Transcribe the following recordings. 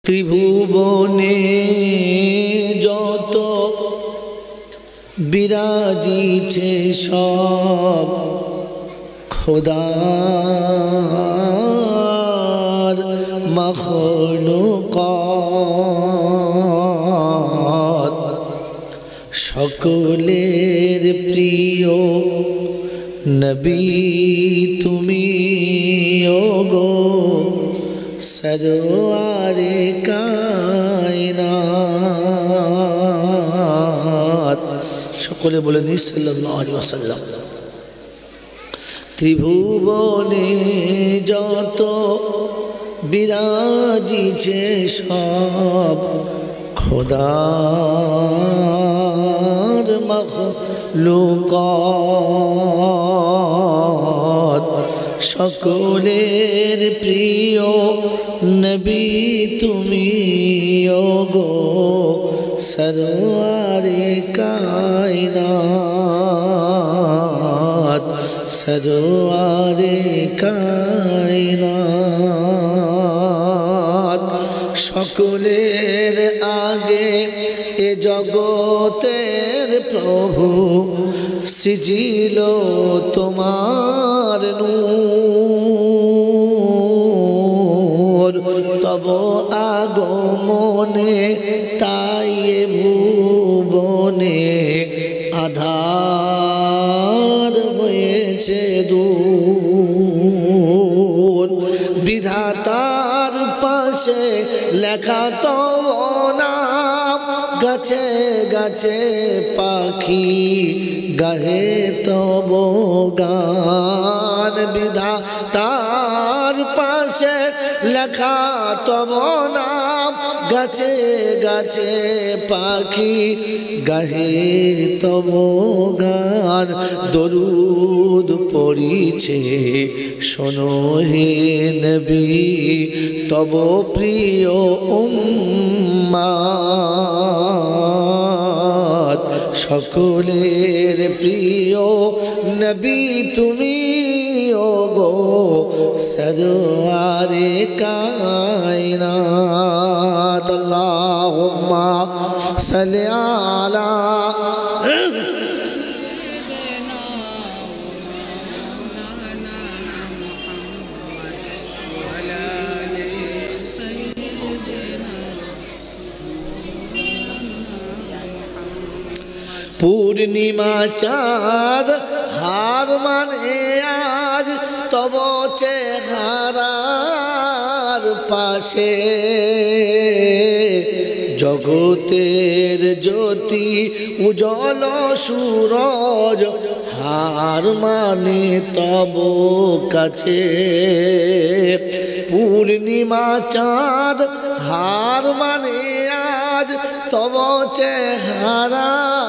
ত্রিভুবনে যত বিরাজিছে সব খোদার মখলুকাত, সকলের প্রিয় নবী তুমি ওগো সরওয়ারে কায়নাত। সকলে বলে নি সাল্লাল্লাহু আলাইহি ওয়াসাল্লাম। ত্রিভুবনে যত বিরাজিছে সব খোদার মখলুকাত, সকলের প্রিয় নবী তুমি ওগো সরওয়ারে কায়নাত, সরওয়ারে কায়নাত। সকলের আগে এ জগতের প্রভু সিজিল তোমার নূর, তব আগমনে তাই ভুবনে আধার হয়েছে দূর। বিধাতার পাশে লেখা তব নাম, গাছে গাছে পাখি গাহে তব গান। বিধাতার পাশে লেখা তব নাম, গাছে গাছে পাখি গাহে তব গান। দরুদ পড়িছে শোনো হে নবী তব প্রিয় উম্মাত, সকলের প্রিয় নবী তুমি ওগো সরওয়ারে কায়নাত। আল্লাহুম্মা সাল্লি আলা পূর্ণিমা চাঁদ হার মানে আজ তব চেহারার পাশে, জগতের জ্যোতি উজ্জ্বল সূরজ হার মানে তব কাছে। পূর্ণিমা চাঁদ হার মানে আজ তব চেহারার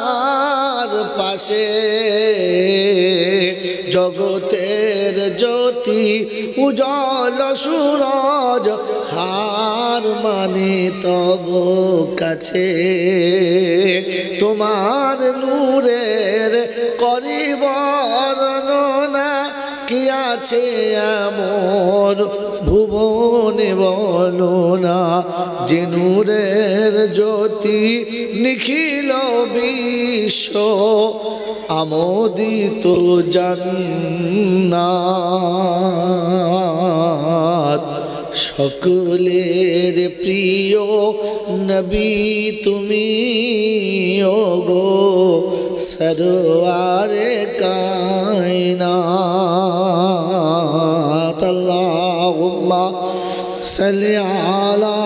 পাশে, জগতের জ্যোতি উজ্জ্বল সূরজ হার মানে তব কাছে। তোমার নূরের করি বর্ণনা, কি আছে এমন ভুবনে বলো না, যে নূরের জ্যোতি নিখিল বিশ্ব আমোদিত জান্নাত। সকলের প্রিয় নবী তুমি ওগো সরওয়ারে কায়নাত। আল্লাহুম্মা সাল্লি আলা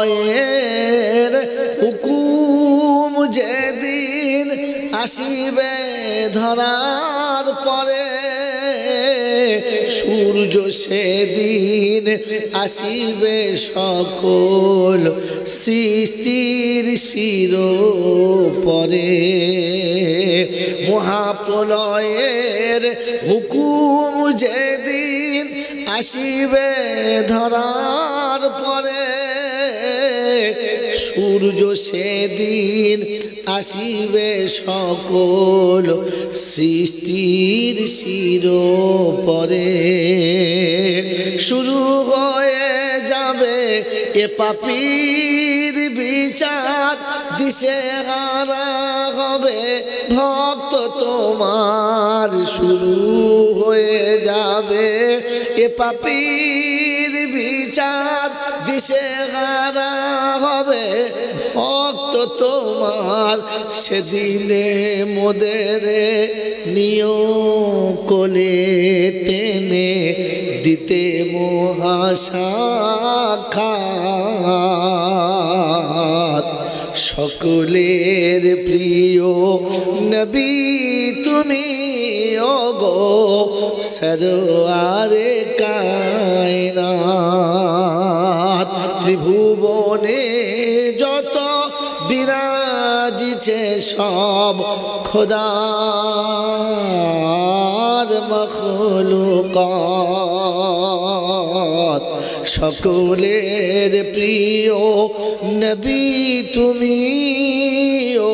মহাপ্রলয়ের হুকুম যেদিন আসিবে ধরার পরে, সূর্য সেদিন আসিবে সকল সৃষ্টির শিরোপরে। মহাপ্রলয়ের হুকুম যেদিন আসিবে ধরার পরে সূর্য সেদিন আসিবে সকল সৃষ্টির শিরোপরে শুরু হয়ে যাবে এ পাপীর বিচার দিশেহারা হবে ভক্ত তোমার শুরু হয়ে যাবে এ পাপীর বিচার দিশেহারা হবে ভক্ত তোমার সেদিনে মোদের নিয় কোলে টেনে দিতে মহাসাক্ষাৎ সকলের প্রিয় নবী তুমি ওগো সরওয়ারে কায়নাত ত্রিভুবনে যত বিরাজিছে সব খোদার মখলুকাত সকলের প্রিয় নবী তুমি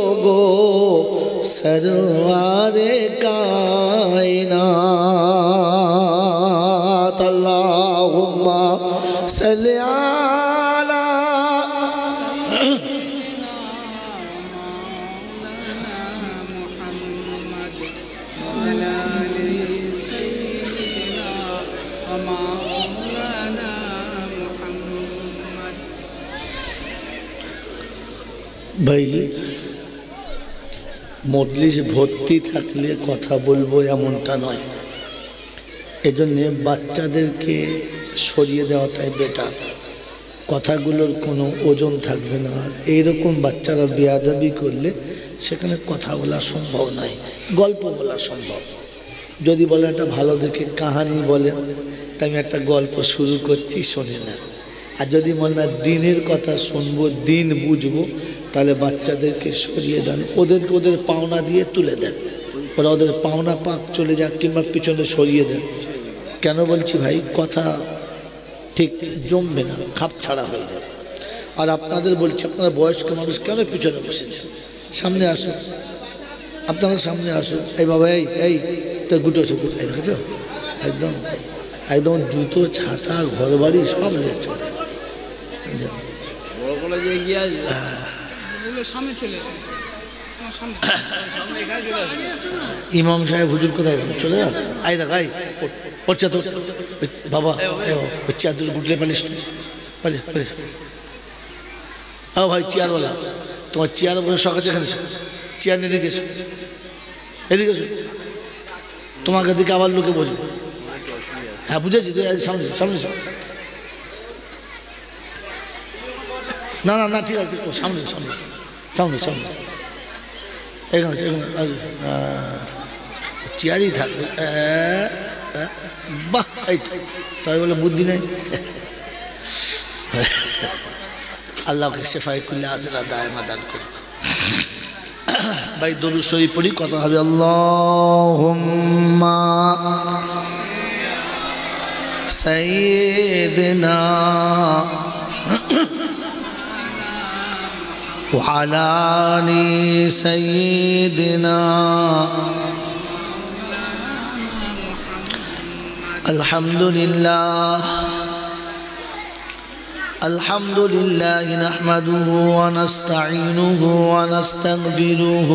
ওগো সরওয়ারে কায়নাত আল্লাহুম্মা সাল্লি আলা ভাই মজলিস ভর্তি থাকলে কথা বলবো এমনটা নয়, এজন্য বাচ্চাদেরকে সরিয়ে দেওয়াটাই বেটার। কথাগুলোর কোনো ওজন থাকবে না। এইরকম বাচ্চারা বেয়াদবি করলে সেখানে কথা বলা সম্ভব নয়, গল্প বলা সম্ভব। যদি বলে একটা ভালো দেখে কাহানি বলে, তাই আমি একটা গল্প শুরু করছি, শোনে না। আর যদি মনে না দিনের কথা শুনবো, দিন বুঝবো, তাহলে বাচ্চাদেরকে সরিয়ে দেন, ওদেরকে ওদের পাওনা দিয়ে তুলে দেন, ওরা ওদের পাওনা পাক চলে যাক, কিংবা পিছনে সরিয়ে দেন। কেন বলছি ভাই, কথা ঠিক জমবে না, খাপ ছাড়া হয়ে যাবে। আর আপনাদের বলছি, আপনারা বয়স্ক মানুষ কেন পিছনে বসেছেন? সামনে আসুন, আপনারা সামনে আসুন। এই বাবা, এই তোর গুটো শুকুর, এই দেখেছ, একদম একদম জুতো ছাতা ঘর বাড়ি সব লেগেছে। ইমাম সাহেব হুজুর কোথায় চলে যাও? আই দেখ, আই পড়ছে তো বাবা, চেয়ার দুটো গুটলে পালিস পালিস পালিস। ও ভাই চেয়ারওয়ালা, তোমার চেয়ার বসে সকাল এখানে চেয়ার নিয়ে এদিকে এসো, এদিকে এসো, তোমাকে দিকে আবার লোকে বসবে। হ্যাঁ বুঝেছি, তুই সামনে সামনে না না না, ঠিক আছে, সামনে সামনে সামনে সামনে এখানে এখানে চেয়ারই থাকবে। বাহ, এই তাই বলে বুদ্ধি নেই। আল্লাহকে শেফায়ে কুল্লি আজলা দায়মা দান করুন। ভাই দরুদ শরীফ পড়ি, কথা হবে। আল্লাহুম্মা সাইয়্যিদিনা وعلى آل سيدنا الحمد لله نحمده ونستعينه ونستغفره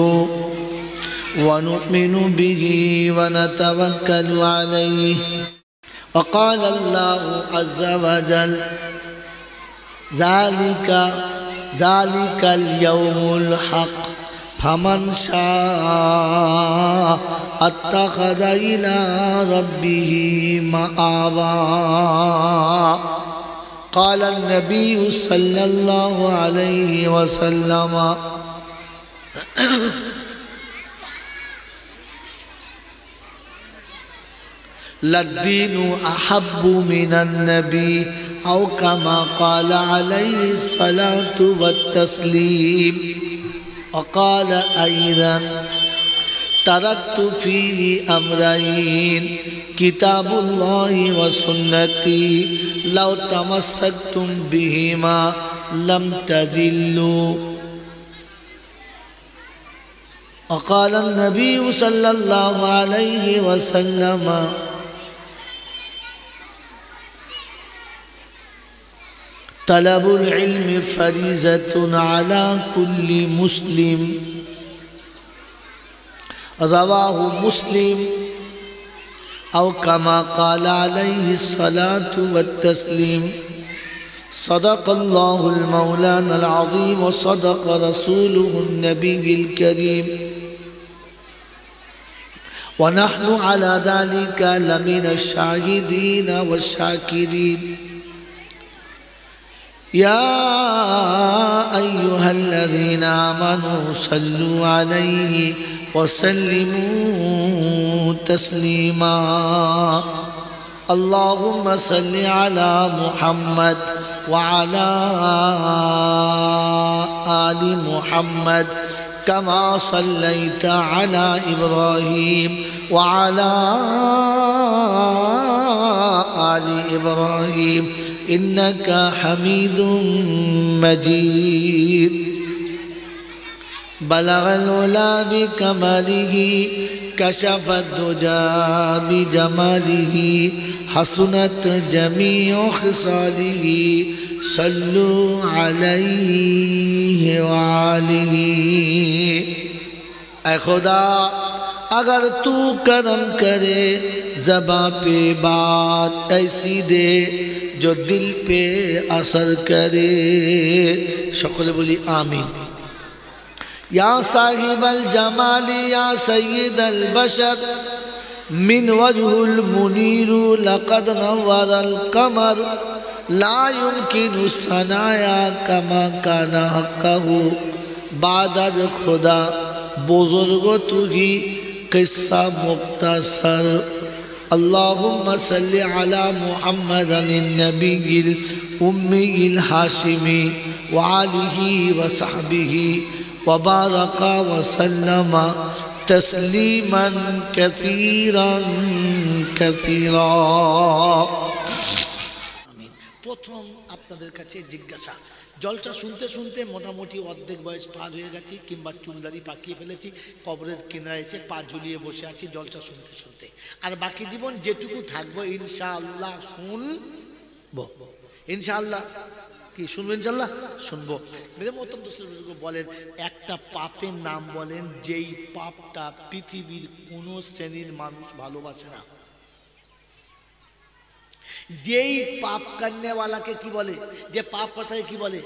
ونؤمن به ونتوكل عليه. وقال الله عز وجل ذلك اليوم الحق فمن شاء اتخذ إلى ربه مآبا. قال النبي صلى الله عليه وسلم للدين أحب من النبي أو كما قال عليه الصلاة والتسليم. وقال أيضا تركت فيه أمرين كتاب الله وسنتي لو تمسكتم بهما لم تذلوا. وقال النبي صلى الله عليه وسلم طلب العلم فريضة على كل مسلم. رواه مسلم أو كما قال عليه الصلاة والتسليم. صدق الله المولانا العظيم وصدق رسوله النبي الكريم ونحن على ذلك لمن الشاهدين والشاكرين. يا أيها الذين آمنوا صلوا عليه وسلموا تسليما. اللهم صل على محمد وعلى آل محمد كما صليت على إبراهيم وعلى آل إبراهيم إنك حميد مجيد. بلغ العلا بكماله كشف الدجى بجماله حسنت جميع خصاله صلوا عليه وآله. اے خدا اگر تو کرم کرے زباں پہ بات ایسی دے جو دل پہ اثر کرے. সকলে বলি আমিন. یا صاحب الجمال یا سید البشر من وجه المنیر لقد نور القمر لا يمكن الثنایا كما كان حقه. بعد از خدا بزرگ تو ہی قصہ مختصر. اللهم صل على محمد النبي الأمي الهاشمي وآله وصحبه وبارك وسلم تسليما كثيرا كثيرا. প্রথম আপনাদের কাছে জিজ্ঞাসা, জলসা শুনতে শুনতে মোটামুটি অর্ধেক বয়স পার হয়ে গেছি কিংবা চুলদারি পাকিয়ে ফেলেছি, কবরের কিনারে এসে পা ঝুলিয়ে বসে আছি জলসা শুনতে শুনতে। আর বাকি জীবন যেটুকু থাকবো ইনশাআল্লাহ শুনবো। ইনশাআল্লাহ কি শুনবো? ইনশাআল্লাহ শুনবো। মেরে মোহতরম দোস্ত বুজুর্গ বলেন, একটা পাপের নাম বলেন যেই পাপটা পৃথিবীর কোন শ্রেণীর মানুষ ভালোবাসে না। যেই পাপ করনেওয়ালাকে কি বলে? যে পাপ কথায় কি বলে?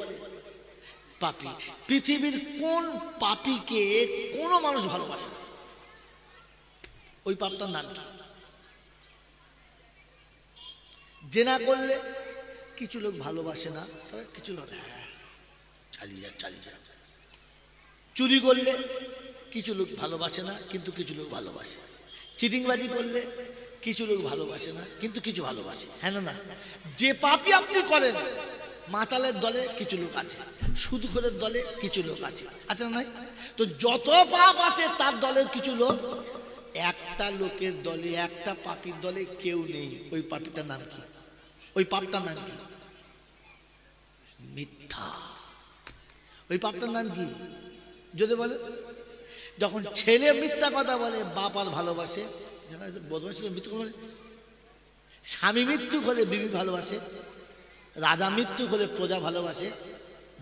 পাপী। পৃথিবীর কোন পাপীকে কোন মানুষ ভালোবাসে না? ওই পাপটার নাম কি? জেনা করলে কিছু লোক ভালোবাসে না, তবে কিছু লোক চালিয়ে যা চালিয়ে যা। চুরি করলে কিছু লোক ভালোবাসে না, কিন্তু কিছু লোক ভালোবাসে। চিটিংবাজি করলে কিছু লোক ভালোবাসে না, কিন্তু কিছু ভালোবাসে। হ্যাঁ না? যে পাপই আপনি করেন, মাতালের দলে কিছু লোক আছে, সুদখোরের দলে কিছু লোক আছে, আছে না? নাই? তো যত পাপ আছে তার দলের কিছু লোক, একটা লোকের দলে, একটা পাপীর দলে কেউ নেই। ওই পাপীটার নাম কি? ওই পাপটার নাম কি? মিথ্যা। ওই পাপটার নাম কি যদি বলে? যখন ছেলে মিথ্যা কথা বলে, বাপ আর ভালোবাসে, বদমাশ মৃত্যু বলে, স্বামী মৃত্যু হলে বিবি ভালোবাসে, রাজা মৃত্যু হলে প্রজা ভালোবাসে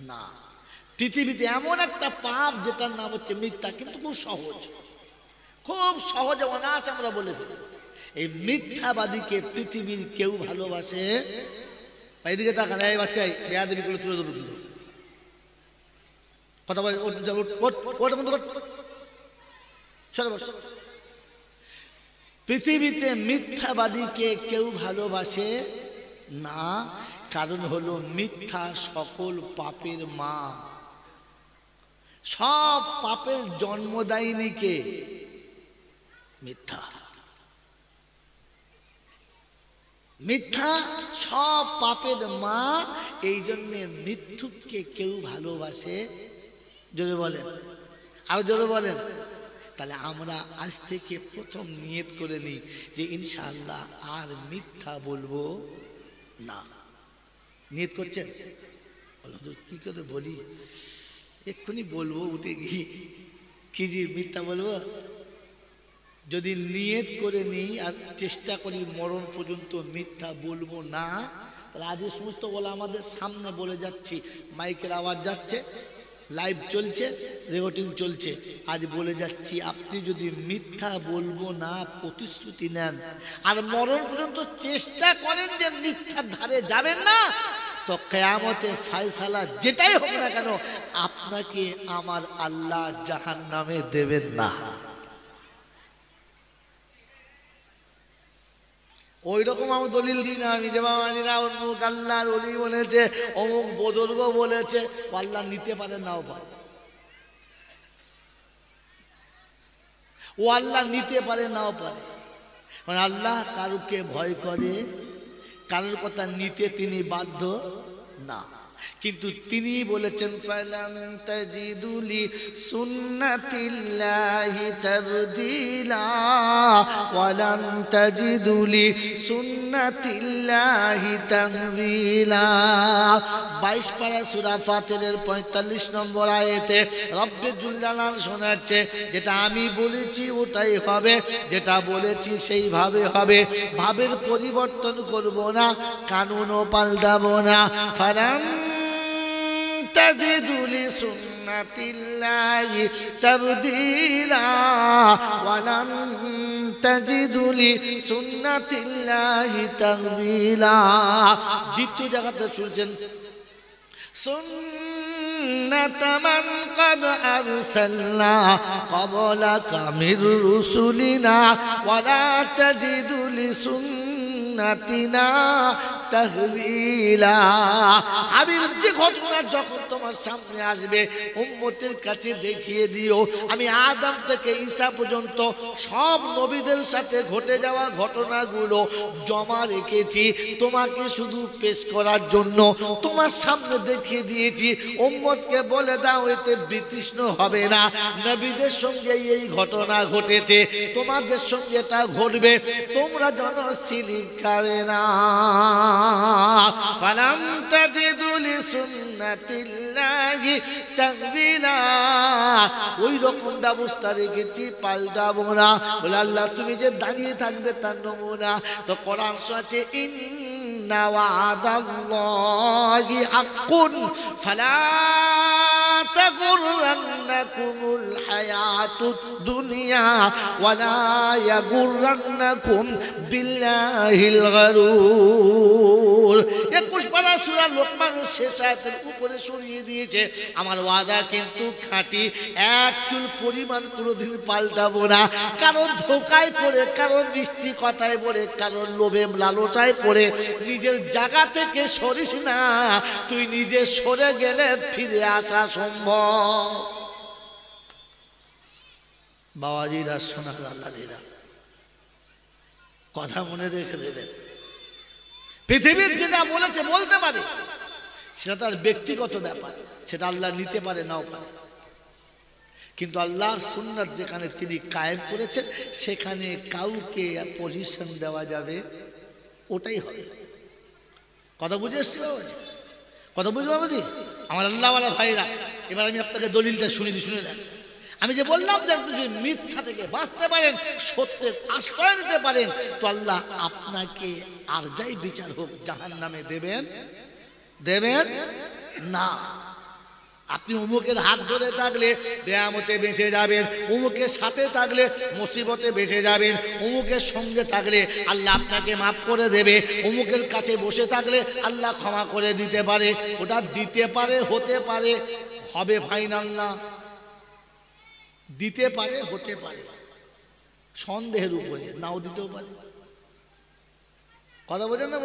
না। পৃথিবীতে এমন একটা পাপ যেটার নাম হচ্ছে মিথ্যা, কিন্তু খুব সহজ, খুব সহজে অনায়াসে আমরা বলে ফেলি। এই মিথ্যাবাদীকে পৃথিবীর কেউ ভালোবাসে? এদিকে তাকান, এই বাচ্চাই বেয়াদবি করে তুলে দেবো কিন্তু কথা বল। পৃথিবীতে মিথ্যাবাদীকে কেউ ভালোবাসে না, কারণ হলো মিথ্যা সকল পাপের মা। সব পাপের জন্মদায়িনী কে? মিথ্যা। মিথ্যা সব পাপের মা। এই জন্যে মিথ্যুককে কেউ ভালোবাসে? যদি বলেন, আর যদি বলেন, তাহলে আমরা আজ থেকে প্রথম নিয়ত করে নিই যে ইনশাআল্লাহ আর মিথ্যা বলবো না। নিয়ত করছেন? কি করে বলি, এক্ষুনি বলবো উঠে গিয়ে, কি যে মিথ্যা বলবো? যদি নিয়ত করে নিই আর চেষ্টা করি মরণ পর্যন্ত মিথ্যা বলবো না, তাহলে আজ এই সমস্ত বলা আমাদের সামনে বলে যাচ্ছি, মাইকের আওয়াজ যাচ্ছে, লাইভ চলছে, রেকর্ডিং চলছে, আজ বলে যাচ্ছি, আপনি যদি মিথ্যা বলবো না প্রতিশ্রুতি নেন আর মরণ পর্যন্ত চেষ্টা করেন যে মিথ্যার ধারে যাবেন না, তো কিয়ামতের ফয়সালা যেটাই হোক না কেন আপনাকে আমার আল্লাহ জাহান্নামে দেবেন না। ওই রকম আমি দলিল দিই না, আমি যে বাবাজিরা অমুক আল্লাহর ওলি বলেছে, অমুক বুজুর্গ বলেছে, আল্লাহ নিতে পারে নাও পারে, ও আল্লাহ নিতে পারে নাও পারে, কারণ আল্লাহ কারুকে ভয় করে, কারোর কথা নিতে তিনি বাধ্য না। কিন্তু তিনি বলেছেন ফালান তাজিদুলি সুন্নাতিল্লাহি তাবদীলা ওয়ালান তাজিদুলি সুন্নাতিল্লাহি তাহওয়িলা। 22 পারা সূরা ফাতিরের 45 নম্বর আয়াতে রব্বে জুল জালাল শোনাচ্ছে, যেটা আমি বলেছি ওটাই হবে, যেটা বলেছি সেইভাবে হবে, ভাবের পরিবর্তন করব না, কানুনও পাল্টাবো না। ফালান তাজিদু লিসুন্নাতিল্লাহি তাবদীলা ওয়ালান তাজিদু লিসুন্নাতিল্লাহি তাহওয়িলা। দ্বিতীয় জায়গাতে শুনছেন সুন্নাত মান ক্বাদ আরসালনা ক্বাবলাকা মির রুসুলিনা ওয়ালা তাজিদু লিসুন্নাতিনা তাহওয়িলা। হাবিব, যে ঘটনা যখন তোমার সামনে আসবে উম্মতের কাছে দেখিয়ে দিও, আমি আদম থেকে ঈসা পর্যন্ত সব নবীদের সাথে ঘটে যাওয়া ঘটনাগুলো জমা রেখেছি, তোমাকে শুধু পেশ করার জন্য তোমার সামনে দেখিয়ে দিয়েছি। উম্মতকে বলে দাও এতে বিতৃষ্ণ হবে না, নবীদের সঙ্গে এই ঘটনা ঘটেছে, তোমাদের সঙ্গে এটা ঘটবে, তোমরা যেন সিলিম খাবে না। ফালাম তাজিদু লিসুন্নাতিল্লাহি তাহওয়িলা। ওই রকম ব্যবস্থা রেখেছি, পাল্টাবো না। বলে আল্লাহ তুমি যে দাঁড়িয়ে থাকবে তার নমুনা তো কোরআন আছে, ইন্না ওয়াদাল্লাহি হাক্কুন ফালা তাগুররান্নাকুমুল হায়াতুদ দুনিয়া ওয়ালা ইয়াগুররান্নাকুম বিল্লাহিল গারুর। 21 পারা সূরা লোকমানের শেষ আয়াতের উপরে সরিয়ে দিয়েছে, আমার ওয়াদা কিন্তু খাঁটি, এক চুল পরিমাণ কোনোদিন পাল্টাবো না। কারণ ধোকায় পড়ে, কারণ মিষ্টি কথায় পড়ে, কারণ লোভে লালসায় পড়ে নিজের জায়গা থেকে সরিস না, তুই নিজে সরে গেলে ফিরে আসা সম্ভব। বাবাজিরা, সোনার আল্লাহরা, কথা মনে রেখে দেবেন। পৃথিবীর যে যা বলেছে বলতে পারে, সেটা তার ব্যক্তিগত ব্যাপার, সেটা আল্লাহ নিতে পারে নাও পারে, কিন্তু আল্লাহর সুন্নাত যেখানে তিনি কায়েম করেছেন সেখানে কাউকে পজিশন দেওয়া যাবে, ওটাই হবে। কথা বুঝে এসছি বাবাজি? কথা বুঝবো বাবাজি? আমার আল্লাহওয়ালা ভাইরা, এবার আমি আপনাকে দলিলটা শুনে দেন। আমি যে বললাম যে আপনি যদি মিথ্যা থেকে বাঁচতে পারেন, সত্যের আশ্রয় নিতে পারেন, তো আল্লাহ আপনাকে আর যাই বিচার হোক জাহান্নামে দেবেন না। আপনি উমুকের হাত ধরে থাকলে বেয়ামতে বেঁচে যাবেন, উমুকের সাথে থাকলে মুসিবতে বেঁচে যাবেন, উমুকের সঙ্গে থাকলে আল্লাহ আপনাকে মাফ করে দেবে, উমুকের কাছে বসে থাকলে আল্লাহ ক্ষমা করে দিতে পারে। ওটা দিতে পারে, হতে পারে, হবে ফাইনাল না, দিতে পারে, হতে পারে, সন্দেহের উপরে, নাও দিতেও পারে। কথা বোঝেন না?